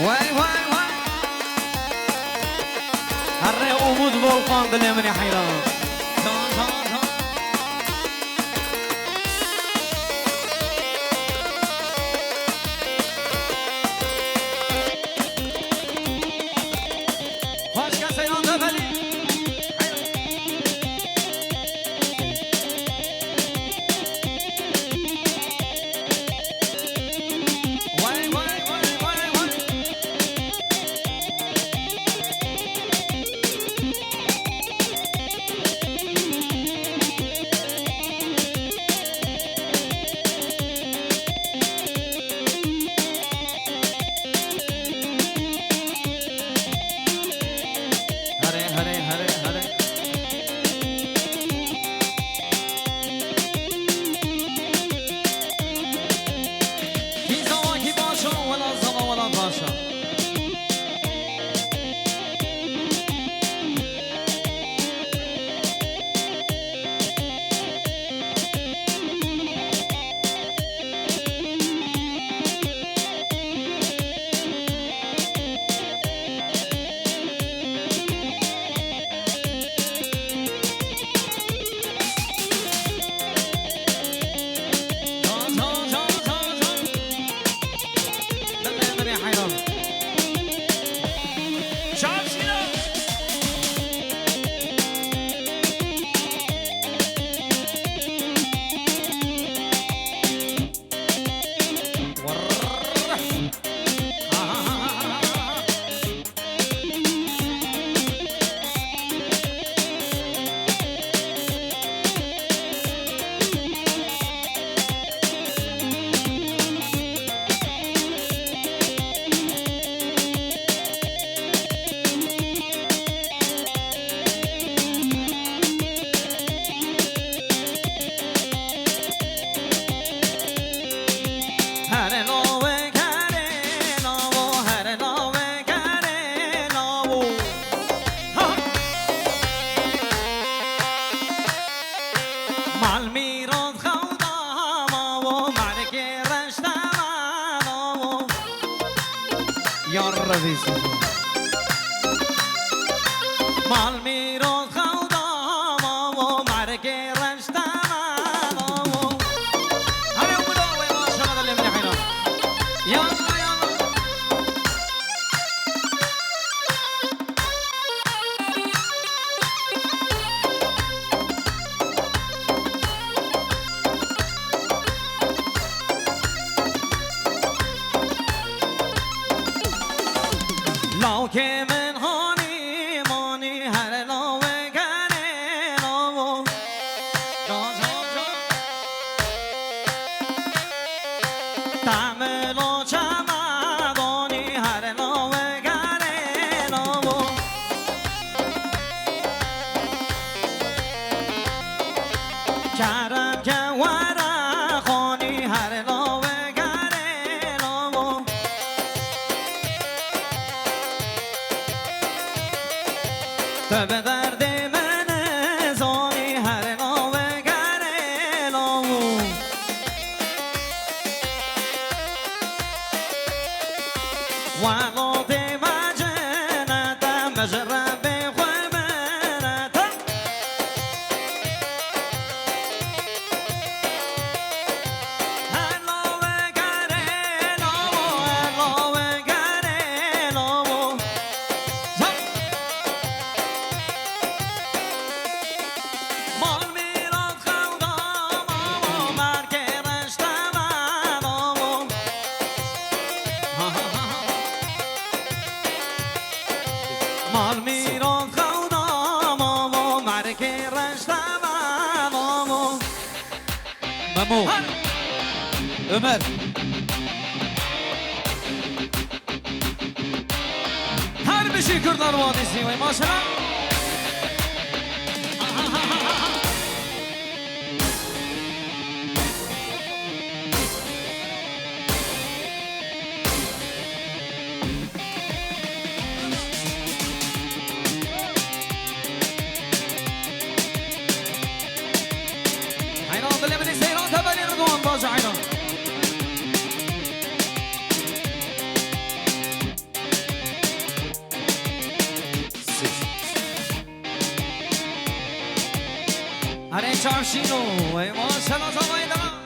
وای وای وای هر امود volkan دل من حیران تان تان تان خوش کسی آن دبلی مال میرون خودم و مرگ رشتم هر یوم داوی ما شما دل من حیران یالا یالا لو که من هانی مانی هر لاوه گره لاو جان جان جان تعملو چمدانی هر لاوه گره لاو کرم که ورخانی هر لاوه گره لاو تو به درد من زانی هر نوه گره لاو وقت مجنتم مجرب خبرتم هر نوه گره لاو هر نوه گره لاو مال میراد خودم و مرگ رشتم مال میراد خودم و مرگ رشتم ممو عمر هر بشی کردار وادی سیوی ماشاءالله دل من سیران تبری ردوان باز عیران افشینو ای ماشاءالله زمانی دارم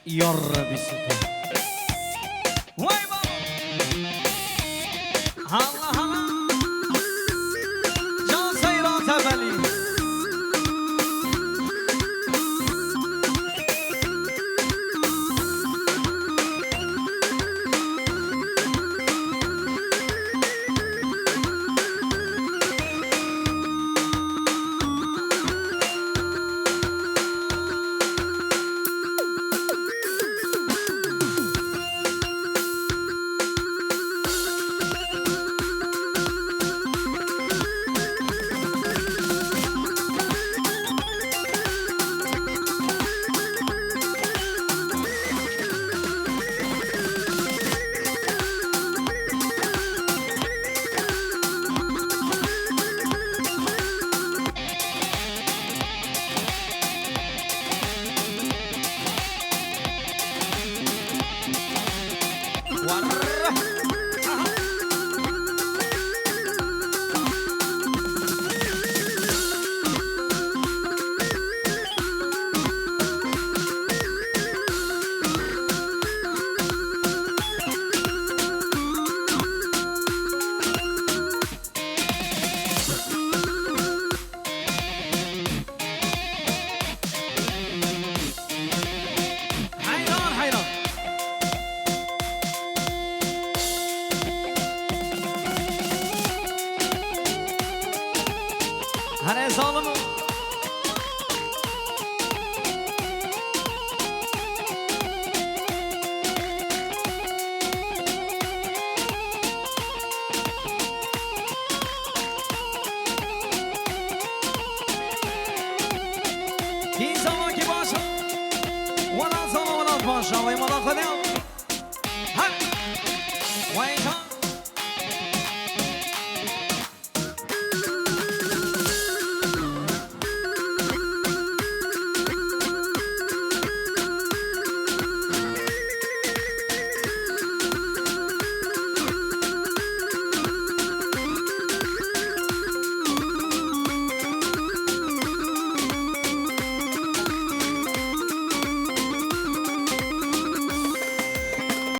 يا ربي ستر واي بابا هلا هلا جان سيرات بلي هلا ظالم كي زمان كي باشا ولا ظلم ولا باشا ويا ملا خدام